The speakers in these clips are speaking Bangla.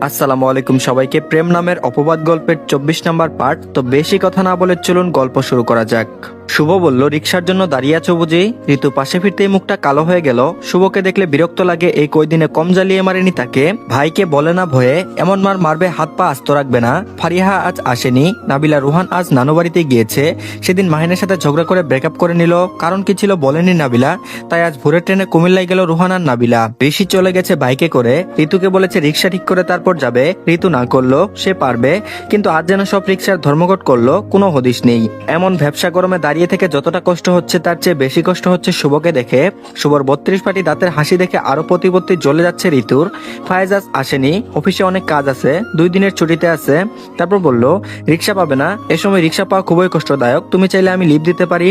আসসালামু আলাইকুম সবাইকে। প্রেম নামের অপবাদ গল্পের 24 নম্বর পার্ট। তো বেশি কথা না বলে চলুন গল্প শুরু করা যাক। শুভ বলল, রিক্সার জন্য দাঁড়িয়ে আছো বুঝি? ঋতু পাশে ফিরতেই মুখটা কালো হয়ে গেল। শুভকে দেখলে বিরক্ত লাগে, এই কয়দিনে কম জ্বালিয়ে মারেনি তাকে। ভাইকে বলে না ভয়ে এমন মার মারবে, হাত পা আস্ত রাখবে না। ফারিহা আজ আসেনি, নাবিলা রুহান আজ নানু বাড়িতে গিয়েছে। সেদিন মাহিনের সাথে ঝগড়া করে ব্রেকআপ করে নিল, কারণ কি ছিল বলেনি নাবিলা। তাই আজ ভোরের ট্রেনে কুমিল্লায় গেল রুহান আর নাবিলা। ঋষি চলে গেছে বাইকে করে, ঋতুকে বলেছে রিক্সা ঠিক করে তারপর যাবে। ঋতু না করলো, সে পারবে, কিন্তু আজ যেন সব রিক্সার ধর্মঘট করলো, কোনো হদিশ নেই। এমন ব্যবসা গরমে দাঁড়িয়ে থেকে যতটা কষ্ট হচ্ছে তার চেয়ে বেশি কষ্ট হচ্ছে শুভকে দেখে। শুভর 32 পাটি দাঁতের হাসি দেখে আরো প্রতিপত্তি জ্বলে যাচ্ছে ঋতুর। ফায়েজ আজ আসেনি, অফিসে অনেক কাজ আছে, 2 দিনের ছুটিতে আছে। তারপর বলল রিক্সা পাবে না, এ সময় রিক্সা পাওয়া খুবই কষ্টদায়ক, তুমি চাইলে আমি লিভ দিতে পারি।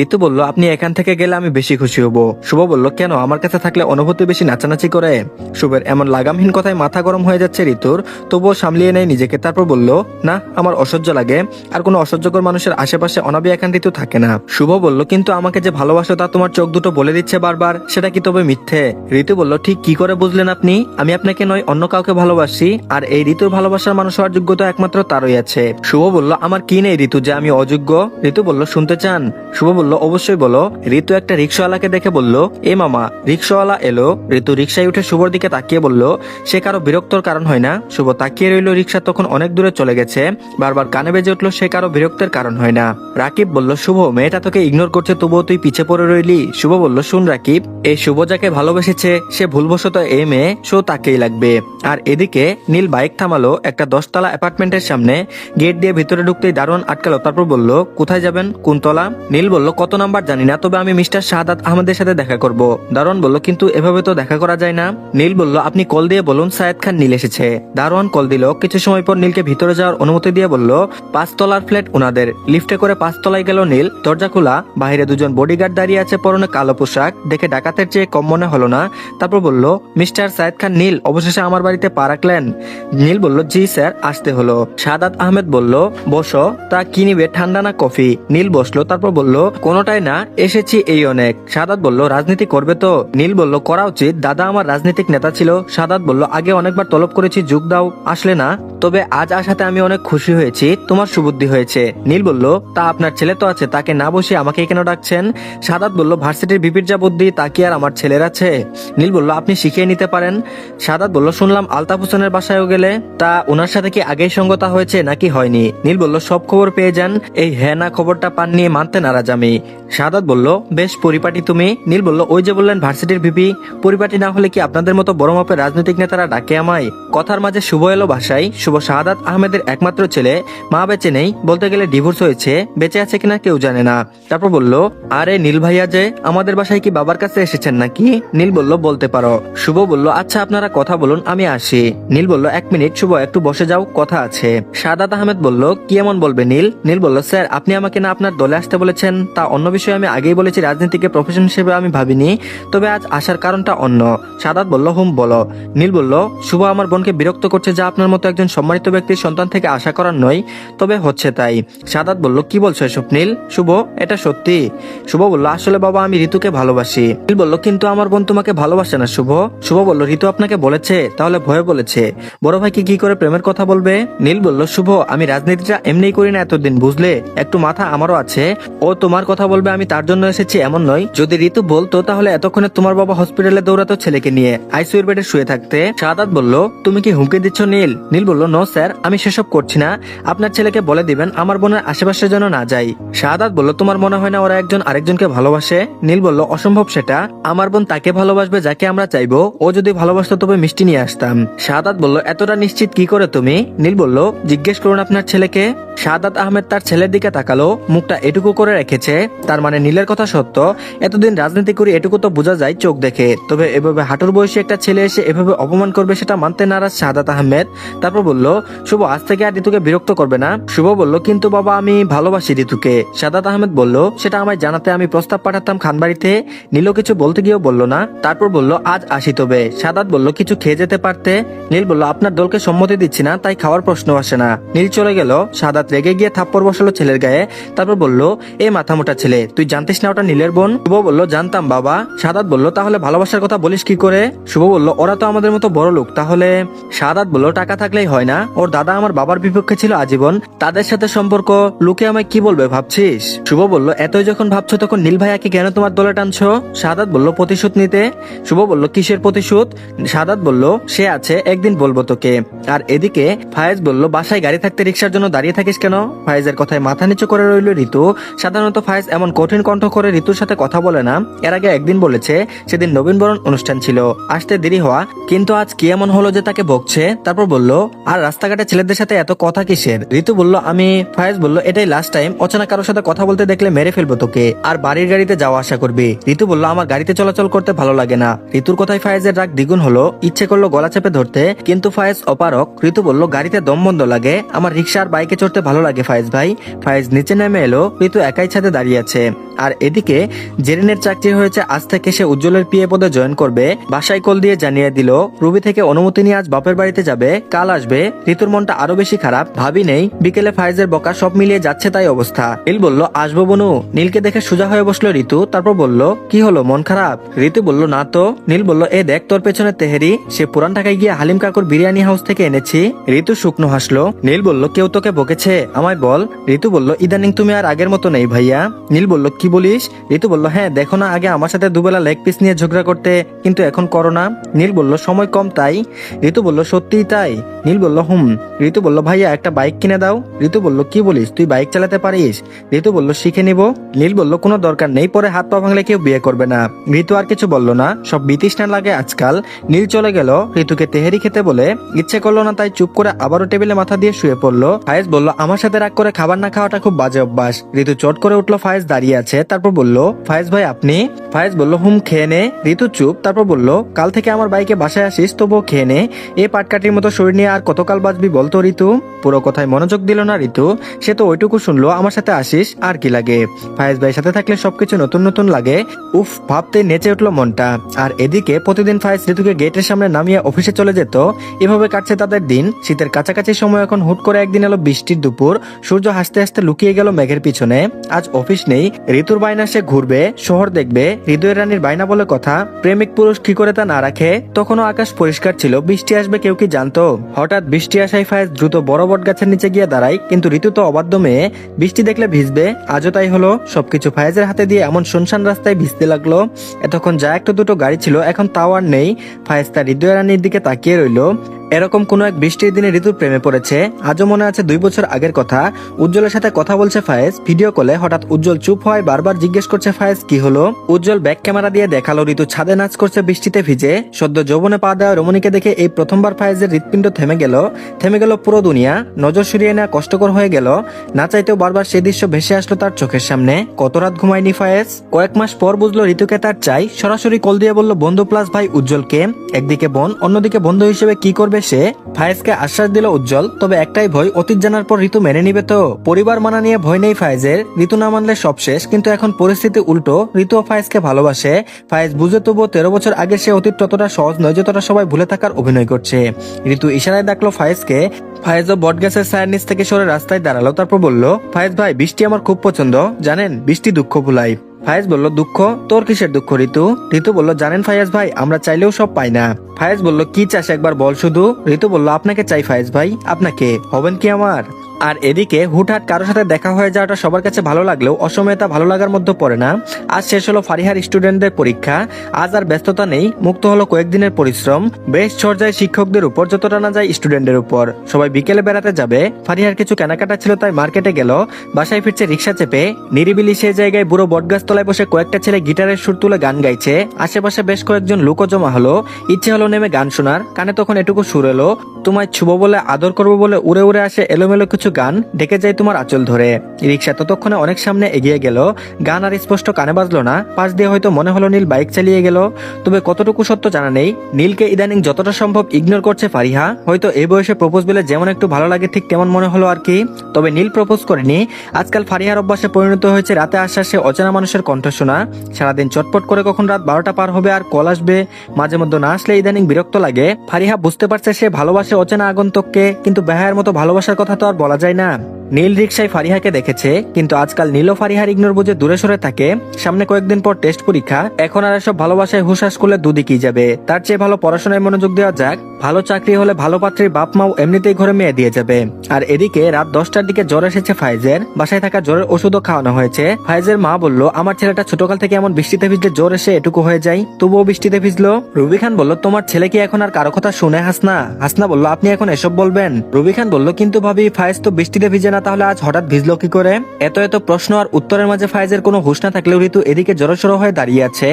ঋতু বলল আপনি এখান থেকে গেলে আমি বেশি খুশি হব। শুভ বলল কেন, আমার কাছে থাকলে অনুভূতি বেশি নাচানাচি করে। শুভের এমন লাগামহীন কথায় মাথা গরম হয়ে যাচ্ছে ঋতুর, তবুও সামলিয়ে নেয় নিজেকে। তারপর বলল না, আমার অসহ্য লাগে, আর কোনো অসহ্যকর মানুষের আশেপাশে অনাবি একান ঋতু থাকে না। শুভ বলল কিন্তু আমাকে যে ভালোবাসো তা তোমার চোখ দুটো বলে দিচ্ছে বারবার, সেটা কি তবে মিথ্যে? ঋতু বলল ঠিক কি করে বুঝলেন আপনি? আমি আপনাকে নয় অন্য কাউকে ভালোবাসি, আর এই ঋতুর ভালোবাসার মানুষ হওয়ার যোগ্যতা একমাত্র তারই আছে। শুভ বলল আমার কি নেই ঋতু যে আমি অযোগ্য? ঋতু বলল শুনতে চান? শুভ বলল অবশ্যই বলো। ঋতু একটা রিক্সাওয়ালাকে দেখে বলল এ মামা, রিক্সাওয়ালা এলো। ঋতু রিক্সায় উঠে শুভর দিকে তাকিয়ে বলল সে কারো বিরক্তর কারণ হয় না। শুভ তাকিয়ে রইল, রিক্সা তখন অনেক দূরে চলে গেছে। বারবার কানে বেজে উঠলো সে কারো বিরক্তের কারণ হয় না। রাকিব বলল শুভ, মেয়েটা তোকে ইগনোর করছে তবুও তুই পিছে পড়ে রইলি। শুভ বলল শুন রাকিব, এই শুভ যাকে ভালোবেসেছে সে ভুলবশত এ মেয়ে, সো তাকেই লাগবে। আর এদিকে নীল বাইক থামালো একটা 10 তলা অ্যাপার্টমেন্টের সামনে। গেট দিয়ে ভিতরে ঢুকতেই দারোয়ান আটকালো। তারপর বলল কোথায় যাবেন, কোন তলা? নীল বলল কত নাম্বার জানি না, তবে আমি মিস্টার শাহাদাত আহমেদের সাথে দেখা করব। দারোয়ান বলল কিন্তু এভাবে তো দেখা করা যায় না। নীল বলল আপনি কল দিয়ে বলুন সায়েদ খান নীল এসেছে। দারোয়ান কল দিল। কিছু সময় পর নীলকে ভিতরে যাওয়ার অনুমতি দিয়ে বলল 5 তলার ফ্ল্যাট উনাদের। লিফটে করে 5 তলায় গেল নীল। দরজা খোলা, বাইরে 2জন বডিগার্ড দাঁড়িয়ে আছে, পরনে কালো পোশাক, দেখে ডাকাতের চেয়ে কম মনে হলো না। তারপর বলল মিস্টার সায়েদ খান নীল, অবশেষে আমার বাড়িতে পা রাখলেন। নীল বলল জি স্যার, আসতে হলো। শাহাদাত আহমেদ বলল বসো। তা কি নিবে, ঠান্ডা না কফি? নীল বসলো। তারপর বলল কোনোটাই না, এসেছি এই অনেক। শাহাদাত বলল রাজনীতি করবে তো? নীল বলল করা উচিত, দাদা আমার রাজনৈতিক নেতা ছিল। শাহাদাত বলল আগে অনেকবার তলব করেছি, যোগ দাও, আসলে না। তবে আজ আসাতে আমি অনেক খুশি হয়েছি, তোমার সুবুদ্ধি হয়েছে। নীল বলল তা আপনার ছেলে তো আছে, তাকে না বসে আমাকে কেন ডাকছেন? শাহাদাত বলল ভার্সিটির বিপির যা বুদ্ধি তা কি আর আমার ছেলের আছে? নীল বলল আপনি শিখিয়ে নিতে পারেন। শাহাদাত বলল শুনলাম আলতাফ হোসেনের বাসায়ও গেলে, তা ওনার সাথে কি আগেই সঙ্গতা হয়েছে নাকি হয়নি? নীল বলল সব খবর পেয়ে যান, এই হ্যাঁ না খবরটা পান নিয়ে মানতে নারাজ আমি। শাহাদাত বলল বেশ পরিপাটি তুমি। নীল বলল ওই যে বললেন ভার্সিটির ভিপি, পরিপাটি না হলে কি আপনাদের মতো বড় মাপের রাজনৈতিক নেতারা ডাকে আমায়? কথার মাঝে শুভ এলো বাসায়। শুভ শাহাদাত আহমেদের একমাত্র ছেলে, মা বেঁচে নেই, বলতে গেলে ডিভোর্স হয়েছে, বেঁচে আছে কিনা কেউ জানে না। তারপর বলল আরে নীল ভাইয়া যে আমাদের বাসায় কি বাবার কাছে এসেছেন নাকি? নীল বলল বলতে পারো। শুভ বলল আচ্ছা আপনারা কথা বলুন, আমি আসি। নীল বলল 1 মিনিট। শুভ একটু বসে যাও, কথা আছে। শাহাদাত আহমেদ বলল কি এমন বলবে নীল? নীল বলল স্যার আপনি আমাকে না আপনার দলে আসতে বলেছেন, তা অন্য বিষয়ে আমি আগেই বলেছি, রাজনীতিকে প্রফেশন হিসেবে আমি ভাবিনি, তবে আজ আসার কারণটা অন্য। শাহাদাত বলল হুম বলো। নীল বলল শুভ আমার বোনকে বিরক্ত করছে, যা আপনার মতো একজন সম্মানিত ব্যক্তির সন্তান থেকে আশা করার নয়, তবে হচ্ছে তাই। শাহাদাত বলল কি বলছো এসব নীল? শুভ এটা সত্যি? শুভ বলল আসলে বাবা আমি ঋতুকে ভালোবাসি। নীল বলল কিন্তু আমার বোন তোমাকে ভালোবাসে না শুভ। শুভ বলল ঋতু আপনাকে বলেছে? তাহলে ভয়ে বলেছে। বড় ভাইকে কি করে প্রেমের কথা বলবে? নীল বলল শুভ আমি রাজনীতিটা এমনিই করি না এতদিন, বুঝলে, একটু মাথা আমারও আছে। ও তোমার কথা বলবে আমি তার জন্য এসেছি এমন নয়। যদি ঋতু বলতো তাহলে এতক্ষণে তোমার বাবা হসপিটালে দৌড়াতো ছেলেকে নিয়ে, আইসিইউর বেডে শুয়ে থাকতে। শাহাদাত বলল তুমি কি হুমকি দিচ্ছ নীল? নীল বলল নো স্যার, আমি সেসব করছি না, আপনার ছেলেকে বলে দিবেন আমার বোনের আশেপাশে যেন না যাই। শাহাদাত বলল তোমার মনে হয় না ওরা একজন আরেকজনকে ভালোবাসে? নীল বলল অসম্ভব সেটা, আমার বোন তাকে ভালোবাসবে যাকে আমরা চাইবো, ও যদি ভালোবাসতো তবে মিষ্টি নিয়ে আসতাম। শাহাদাত বলল এতটা নিশ্চিত কি করে তুমি? নীল বলল জিজ্ঞেস করুন আপনার ছেলেকে। শাহাদাত আহমেদ তার ছেলের দিকে তাকালো, মুখটা এটুকু করে রেখেছে, তার মানে নীলের কথা সত্য। এতদিন রাজনীতি করি এটুকু তো বোঝা যায় চোখ দেখে, তবে এভাবে হাঁটুর বয়সী একটা ছেলে এসে এভাবে অপমান করবে সেটা মানতে নারাজ শাহাদাত আহমেদ। তারপর বলল শুভ আজ থেকে আর ঋতুকে বিরক্ত করবে না। শুভ বলল কিন্তু বাবা আমি ভালোবাসি ঋতুকে। শাহাদাত আহমেদ বলল সেটা আমায় জানাতে আমি প্রস্তাব পাঠাতাম খানবাড়িতে। নীল কিছু বলতে গিয়েও বলল না। তারপর বলল আজ আসি তবে। শাহাদাত বলল কিছু খেয়ে যেতে পারতে। নীল বলল আপনার দলকে সম্মতি দিচ্ছি না, তাই খাওয়ার প্রশ্ন আসে না। নীল চলে গেল। শাহাদাত রেগে গিয়ে থাপ্পড় বসালো ছেলের গায়ে। তারপর বলল এই মাথা মোটা ছেলে, তুই জানতিস না ওটা নীলের বোন? শুভ বলল জানতাম বাবা। শাহাদাত বলল তাহলে ভালোবাসার কথা বলিস কি করে? শুভ বলল ওরা তো আমাদের মতো বড় লোক, তাহলে? শাহাদাত বলল টাকা থাকলেই হয় না, ওর দাদা আমার বাবার বিপক্ষে ছিল আজীবন, তাদের সাথে সম্পর্ক, লোকে আমায় কি বলবে ভাবছিস? শুভ বলল এতই যখন ভাবছো তখন নীল ভাইয়াকে কেন তোমার দলে টানছো? শাহাদাত বলল প্রতিশোধ নিতে। শুভ বলল কিসের প্রতিশোধ? শাহাদাত বলল সে আছে, একদিন বলবো তোকে। আর এদিকে ফায়েজ বলল বাসায় গাড়ি থাকতে রিক্সার জন্য দাঁড়িয়ে থাকিস কেন? ফায়েজের কথায় মাথা নিচু করে রইল ঋতু। সাধারণত ফায়েজ এমন কঠিন কণ্ঠ করে ঋতুর সাথে কথা বলে না। এর আগে একদিন বলেছে, সেদিন নবীনবরণ অনুষ্ঠান ছিল, আসতে দেরি হওয়া, কিন্তু আজ কি এমন হলো যে তাকে বকছে? তারপর বলল আর রাস্তাঘাটে ছেলেদের সাথে এত কথা কিসের? ঋতু বলল আমি। ফায়েজ বলল এটাই লাস্ট টাইম, অচেনা কারোর সাথে কথা বলতে দেখলে মেরে ফেলবো তোকে, আর বাড়ির গাড়িতে যাওয়া আসা করবি। ঋতু বলল আমার গাড়িতে চলাচল করতে ভালো লাগে না। ঋতুর কথায় ফায়েজের রাগ দ্বিগুণ হলো, ইচ্ছে করলো গলা চেপে ধরতে, কিন্তু ফায়েজ অপারক। ঋতু বলল গাড়িতে দম বন্ধ লাগে, আমার রিক্সা আর বাইকে চড়তে ভালো লাগে ফায়েজ ভাই। ফায়েজ নিচে নেমে এলো, ঋতু একাই ছাদে দাঁড়িয়ে আছে। আর এদিকে জেরিনের চাকরি হয়েছে, আজ থেকে সে উজ্জ্বলের পিএ পদে জয়েন করবে। বাসায় কল দিয়ে জানিয়ে দিল রুবি থেকে অনুমতি নিয়ে আজ বাপের বাড়িতে যাবে, কাল আসবে। ঋতুর মনটা আরো বেশি খারাপ, ভাবি নেই বিকেলে ফায়েজের বকা, সব মিলিয়ে যাচ্ছে তাই অবস্থা। নীল বলল আসবো বনু। নীলকে দেখে সোজা হয়ে বসলো ঋতু, তারপর বলল কি হলো, মন খারাপ? ঋতু বলল না তো। নীল বলল এ দেখ তোর পেছনে তেহেরি, সে পুরান ঢাকায় গিয়ে হালিম কাকুর বিরিয়ানি হাউস থেকে এনেছি। ঋতু শুকনো হাসলো। নীল বলল কেউ তোকে বকেছে, আমায় বল। ঋতু বলল ইদানিং তুমি আর আগের মতো নেই ভাইয়া। নীল বলল কি বলিস? ঋতু বলল হ্যাঁ, দেখো না আগে আমার সাথে দুবেলা লেগ পিস নিয়ে ঝগড়া করতে, কিন্তু এখন করো না। নীল বলল সময় কম তাই। ঋতু বলল সত্যিই তাই? নীল বলল হুম। ঋতু বলল ভাইয়া একটা বাইক কিনে দাও। ঋতু বলল কি বলিস, তুই বাইক চালাতে পারিস? ঋতু বলল শিখে নিব। নীল বলল কোনো দরকার নেই, পরে হাত পা ভাঙলে কেউ বিয়ে করবে না। ঋতু আর কিছু বলল না, সব বিতৃষ্ণা লাগে আজকাল। নীল চলে গেল। ঋতুকে তেহেরি খেতে বলে ইচ্ছে করলো না, তাই চুপ করে আবারও টেবিলে মাথা দিয়ে শুয়ে পড়লো। ফায়েজ বলল আমার সাথে রাগ করে খাবার না খাওয়াটা খুব বাজে অভ্যাস। ঋতু চট করে উঠলো, ফায়েজ দাঁড়িয়ে আছে, তারপর বলল ফায়েজ ভাই আপনি? ফায়েজ বলল হুম খেয়ে নে। ঋতু চুপ, তারপর বলল কাল থেকে আমার বাইকে বাসায় আসিস, তবুও খেয়ে নে। এই পাটকাঠির মতো শরীর নিয়ে আর কতকাল বাঁচবি বলতো ঋতু? পুরো কথায় মনোযোগ দিল না ঋতু, সে তো ওইটুকু শুনলো আমার সাথে আসিস, আর কি লাগে? ফায়েজ ভাই সাথে থাকলে সবকিছু নতুন নতুন লাগে। উফ, ভাবতে নেচে উঠলো মনটা। আর এদিকে প্রতিদিন ফায়েজ ঋতুকে গেটের সামনে নামিয়ে অফিসে চলে যেত। এভাবে কাটছে তাদের দিন। শীতের কাছাকাছি সময় এখন হুট করে একদিন এলো বৃষ্টির দুপুর, সূর্য হাসতে হাসতে লুকিয়ে গেল মেঘের পিছনে। আজ অফিস নেই, ঋতুর বায়না সে ঘুরবে, শহর দেখবে। হৃদয়ের রানীর বায়না বলে কথা, প্রেমিক পুরুষ কি করে তা না রাখে। তখনও আকাশ পরিষ্কার ছিল, বৃষ্টি আসবে কেউ কি জানতো? হঠাৎ বৃষ্টি আসায় ফায়েজ দ্রুত বড় বট গাছের নিচে গিয়ে দাঁড়ায়, কিন্তু ঋতু তো অবাধ্য মেয়ে, বৃষ্টি দেখলে ভিজবে। আজও তাই হলো, সবকিছু ফায়েজের হাতে দিয়ে এমন শুনশান রাস্তায় ভিজতে লাগলো। এতক্ষণ যা একটু দুটো গাড়ি ছিল এখন তাও আর নেই। ফায়েজ তার হৃদয় রানীর দিকে তাকিয়ে রইল। এরকম কোন এক বৃষ্টির দিনে ঋতুর প্রেমে পড়েছে। আজও মনে আছে 2 বছর আগের কথা। উজ্জ্বলের সাথে কথা বলছে ফায়েজ ভিডিও কলে, হঠাৎ উজ্জ্বল চুপ হয়, বারবার জিজ্ঞেস করছে ফায়েজ কি হলো। উজ্জ্বল ব্যাক ক্যামেরা দিয়ে দেখালো ঋতু ছাদে নাচ করছে বৃষ্টিতে ভিজে। সদ্য যৌবনে পা দেওয়া রমণীকে দেখে এই প্রথমবার ফায়েজের হৃৎপিণ্ড থেমে গেল পুরো দুনিয়া। নজর সরিয়ে নেওয়া কষ্টকর হয়ে গেল, না চাইতেও বারবার সেই দৃশ্য ভেসে আসলো তার চোখের সামনে। কত রাত ঘুমায়নি ফায়েজ। কয়েক মাস পর বুঝলো ঋতুকে তার চাই, সরাসরি কল দিয়ে বলল বন্ধু প্লাস ভাই উজ্জ্বলকে। একদিকে বোন, অন্যদিকে বন্ধু হিসেবে কি করবে সে? ফায়েজকে আশ্বাস দিল উজ্জ্বল, তবে একটাই ভয়, অতীত জানার পর ঋতু মেনে নিবে তো? পরিবার মানা নিয়ে ভয় নেই ফায়েজের, ঋতু না মানলে সব শেষ। কিন্তু এখন পরিস্থিতি উল্টো, ঋতু ফায়েজকে ভালোবাসে। ফায়েজ বুঝে তবুও 13 বছর আগে সে অতীত ততটা সহজ নয় যতটা সবাই ভুলে থাকার অভিনয় করছে। ঋতু ইশারায় ডাকলো ফায়েজকে। ফায়েজও বটগাছের ছায়ার নিচ থেকে সরে রাস্তায় দাঁড়ালো, তারপর বলল ফায়েজ ভাই বৃষ্টি আমার খুব পছন্দ, জানেন বৃষ্টি দুঃখ ভুলাই। ফায়েজ বলল দুঃখ? তোর কিসের দুঃখ ঋতু? ঋতু বলল জানেন ফায়েজ ভাই, আমরা চাইলেও সব পাই না। ফায়েজ বলল কি চাস একবার বল শুধু। ঋতু বলল আপনাকে চাই ফায়েজ ভাই, আপনাকে, হবেন কি আমার? আর এদিকে হুটহাট কারোর সাথে দেখা হয়ে যাওয়াটা সবার কাছে ভালো লাগলেও অসময়ে তা ভালো লাগার মধ্যে পড়ে না। আজ শেষ হলো ফারিহার স্টুডেন্টদের পরীক্ষা। আজ আর ব্যস্ততা নেই, মুক্ত হলো কয়েকদিনের পরিশ্রম। বেশ ঝড় যায় শিক্ষকদের উপর, যতটা না যায় স্টুডেন্টদের উপর। সবাই বিকেলে বেড়াতে যাবে। ফারিহার কিছু কেনাকাটা ছিল, তাই মার্কেটে গেল। বাসায় ফিরছে রিক্সা চেপে। নিরিবিলি সেই জায়গায় বুড়ো বটগাছ তলায় বসে কয়েকটা ছেলে গিটারের সুর তুলে গান গাইছে। আশেপাশে বেশ কয়েকজন লোকও জমা হলো। ইচ্ছে হলো নেমে গান শোনার। কানে তখন এটুকু সুর এলো, তোমায় ছুব বলে আদর করবো বলে উড়ে উড়ে আসে এলোমেলো কিছু গান, ডেকে যায় তোমার আঁচল ধরে। রিক্সা ততক্ষণে অনেক সামনে এগিয়ে গেল। গান আর স্পষ্ট কানে বাজলো না। পাশ দিয়ে হয়তো মনে হলো নীল বাইক চালিয়ে গেল, তবে কতটুকু সত্য জানা নেই। নীলকে ইদানিং যতটা সম্ভব ইগনোর করছে ফারিহা। হয়তো এই বয়সে প্রপোজ বলে যেমন একটু ভালো লাগে ঠিক তেমন মনে হলো আর কি। তবে নীল প্রপোজ করেনি। আজকাল ফারিহার অভ্যাসে পরিণত হয়েছে রাতে আশ্বাসে অচেনা মানুষের কণ্ঠ শোনা। সারাদিন চটপট করে কখন রাত 12টা পার হবে আর কল আসবে, মাঝে মধ্যে না আসলে ইদানিং বিরক্ত লাগে। ফারিহা বুঝতে পারছে সে ভালোবাসে অচেনা আগন্তুককে, কিন্তু বেহায়ের মতো ভালোবাসার কথা তো আর বলা যায় না। নীল রিকশায় ফারিহাকে দেখেছে, কিন্তু আজকাল নীলও ফারিহার ইগনোর বুঝে দূরে সরে থাকে। সামনে কয়েকদিন পর টেস্ট পরীক্ষা, এখন আর এসব ভালোবাসায় হুশাস করলে দুদিকেই যাবে। তার চেয়ে ভালো পড়াশোনায় মনোযোগ দেওয়া যাক। ভালো চাকরি হলে ভালো পাত্রীর বাপ মাও এমনিতেই ঘরে মেয়ে দিয়ে যাবে। আর এদিকে রাত 10টার দিকে জ্বর এসেছে ফায়েজের। বাসায় থাকা জ্বরের ওষুধও খাওয়ানো হয়েছে। ফায়েজের মা বলল, আমার ছেলেটা ছোটকাল থেকে এমন বৃষ্টিতে ভিজলে জ্বর এসে এটুকু হয়ে যায়, তবুও বৃষ্টিতে ভিজলো। রুবি খান বলল, তোমার ছেলে কি এখন আর কারো কথা শুনে? হাসনা হাসনা বলল, আপনি এখন এসব বলবেন? রুবি খান বলল, কিন্তু ভাবি ফায়েজ তো বৃষ্টিতে ভিজে না, তাহলে আজ হঠাৎ ভিজলো কি করে? এত এত প্রশ্ন আর উত্তরের মাঝে ফায়েজের কোনো হুঁশ না থাকলেও ঋতু এদিকে জড়সড় হয়ে দাঁড়িয়ে আছে।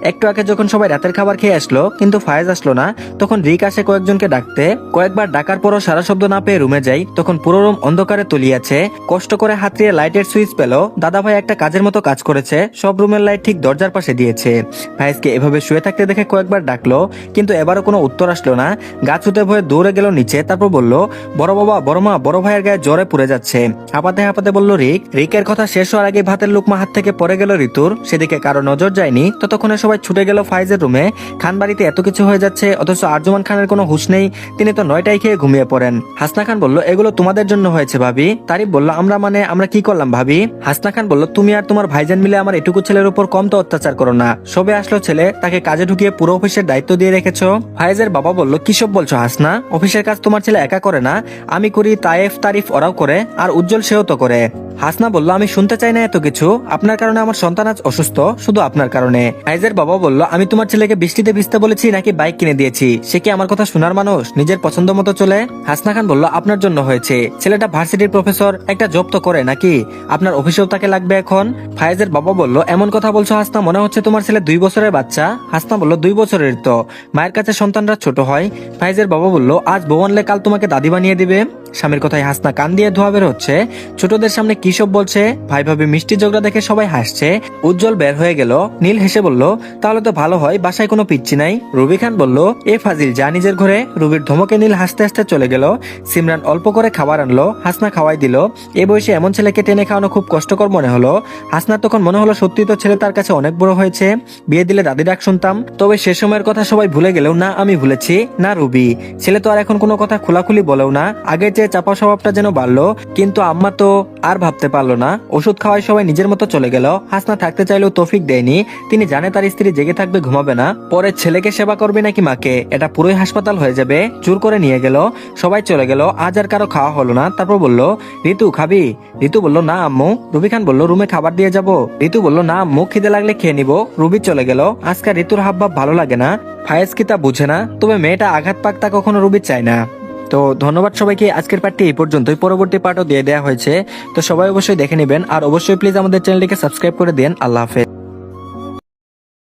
একটু আগে যখন সবাই রাতের খাবার খেয়ে আসলো, কিন্তু ফায়েজ আসলো না, তখন রিক আসে কয়েকজনকে ডাকতে। কয়েকবার ডাকার পরও সারা শব্দ না পেয়ে রুমে যাই, তখন পুরো রুম অন্ধকারে তলিয়েছে। কষ্ট করে হাতড়িয়ে লাইটের সুইচ পেল। দাদা ভাই একটা কাজের মতো কাজ করেছে, সব রুমের লাইট ঠিক দরজার পাশে দিয়েছে। ফায়েজকে এভাবে শুয়ে থাকতে দেখে কয়েকবার ডাকলো, কিন্তু এবারও কোনো উত্তর আসলো না। গা ছুটে ভয়ে দৌড়ে গেল নিচে। তারপর বলল, বড় বাবা, বড় মা, বড় ভাইয়ের গায়ে জ্বরে পুড়ে যাচ্ছে। হাঁপাতে হাঁপাতে বলল রিক। রিকের কথা শেষ হওয়ার আগে ভাতের লুকমা হাত থেকে পড়ে গেল ঋতুর। সেদিকে কারো নজর যায়নি। ততক্ষণে সবাই ছুটে গেল ফায়েজের রুমে। খান বাড়িতে এত কিছু হয়ে যাচ্ছে, অথচ আরজুমান খানের কোনো হুঁশ নেই। তিনি তো 9টায় খেয়ে ঘুমিয়ে পড়েন। হাসনা খান বলল, এগুলো তোমাদের জন্য হয়েছে ভাবি। তারিফ বলল, আমরা কি করলাম ভাবি? হাসনা খান বলল, তুমি আর তোমার ভাইজান মিলে আমার এটুকু ছেলের উপর কম তো অত্যাচার করো না। সবে আসলো ছেলে, তাকে কাজে ঢুকিয়ে পুরো অফিসের দায়িত্ব দিয়ে রেখেছো। ফায়েজের বাবা বলল, কিসব বলছো হাসনা? অফিসের কাজ তোমার ছেলে একা করে না, আমি করি, তায়েফ তারিফ ওরাও করে, আর উজ্জ্বল সেও তো করে। হাসনা বলল, আমি শুনতে চাই না এত কিছু। আপনার কারণে আমার সন্তান আজ অসুস্থ, শুধু আপনার কারণে। ফায়েজের বাবা বলল, আমি তোমার ছেলেকে বৃষ্টিতে ভিজতে বলেছি নাকি বাইক কিনে দিয়েছি? সে কি আমার কথা শোনার মানুষ? নিজের পছন্দ মতো চলে। হাসনা খান বলল, আপনার জন্য হয়েছে। ছেলেটা ভার্সিটির প্রফেসর, একটা জব তো করে নাকি? আপনার অফিসেও তাকে লাগবে এখন। ফায়েজের বাবা বলল, এমন কথা বলছো হাসনা, মনে হচ্ছে তোমার ছেলে 2 বছরের বাচ্চা। হাসনা বলল, 2 বছরের তো, মায়ের কাছে সন্তানরা ছোট হয়। ফায়েজের বাবা বলল, আজ বউ আনলে কাল তোমাকে দাদি বানিয়ে দিবে। স্বামীর কথায় হাসনা কান দিয়ে ধোয়া বের হচ্ছে। ছোটদের সামনে কি সব বলছে। ভাই ভাবি মিষ্টি ঝগড়া দেখে সবাই হাসছে। উজ্জ্বল বের হয়ে গেল। নীল হেসে বলল, তাহলে তো ভালো হয়, বাসায় কোনো পিচ্ছি নাই। রুবি খান বলল, এ ফাজিল, যা নিজের ঘরে। রুবির ধমকে নীল হাসতে হাসতে চলে গেল। সিমরান অল্প করে খাবার আনলো, হাসনা খাওয়াই দিল। এ বয়সে এমন ছেলেকে টেনে খাওয়ানো খুব কষ্টকর মনে হলো। হাসনার তখন মনে হলো সত্যি তো ছেলে তার কাছে অনেক বড় হয়েছে। বিয়ে দিলে দাদি ডাক শুনতাম। তবে সে সময়ের কথা সবাই ভুলে গেলেও না আমি ভুলেছি, না রুবি। ছেলে তো আর এখন কোনো কথা খোলাখুলি বলেও না, আগের চেয়ে চাপা স্বভাবটা যেন বাড়লো। কিন্তু আম্মা তো আর ভাবতে পারলো না। ওষুধ খাওয়ায় সবাই নিজের মতো চলে গেল। হাসনা থাকতে চাইলেও তৌফিক দেয়নি। তিনি জানে তার স্ত্রী জেগে থাকবে, ঘুমাবে না। পরে ছেলেকে সেবা করবে নাকি মাকে, এটা পুরোই হাসপাতাল হয়ে যাবে। জোর করে নিয়ে গেল। সবাই চলে গেল। আজ আর কারো খাওয়া হলো না। তারপর বলল, ঋতু খাবি? ঋতু বলল, না আম্মু। রুবি খান বলল, রুমে খাবার দিয়ে যাব। ঋতু বলল, না আম্মু, খিদে লাগলে খেয়ে নিব। রুবি চলে গেল। আজকাল ঋতুর হাবভাব ভালো লাগে না। ফায়েজ কি তা বুঝে না? তবে মেয়েটা আঘাত পাক তা কখনো রুবি চায় না। তো ধন্যবাদ সবাইকে। আজকের পার্টটি এই পর্যন্তই, পরবর্তী পার্টও দিয়ে দেওয়া হয়েছে, তো সবাই অবশ্যই দেখে নেবেন। আর অবশ্যই প্লিজ আমাদের চ্যানেলটিকে সাবস্ক্রাইব করে দেন। আল্লাহ হাফেজ।